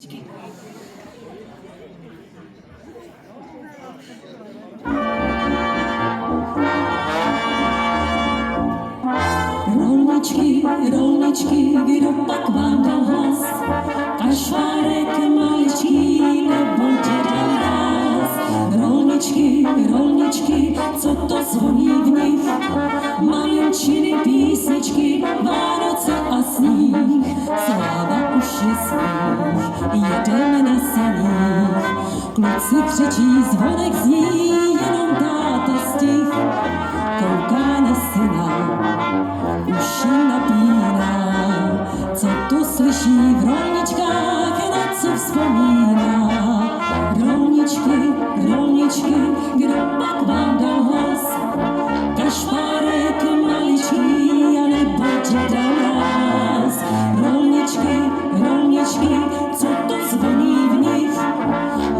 Rolničky, rolničky, kdo pak vám dal hlas? Kašpárek maličký, nebo děda mráz? Rolničky, rolničky, co to zvoní v nich? Malinčiny, písničky, Vánoce a sníh. Sláva už je sníh, jedeme na saních. Kluci křičí, zvonek zní, jenom táta stih. Kouká na syna, uši napíná, co tu slyší v rolničkách, na co vzpomíná. Rolničky, rolničky, kdo pak vám dal hlas? Kašpárek maličký, anebo děda mráz? Rolničky, rolničky, co to zvoní v nich?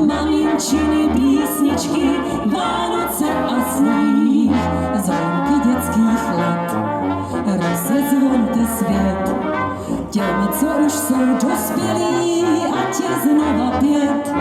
Malinčiny, písničky, Vánoce a sníh. Zvonky dětských let, rozezvonte svět. Těm, co už jsou dospělí, ať je znova pět.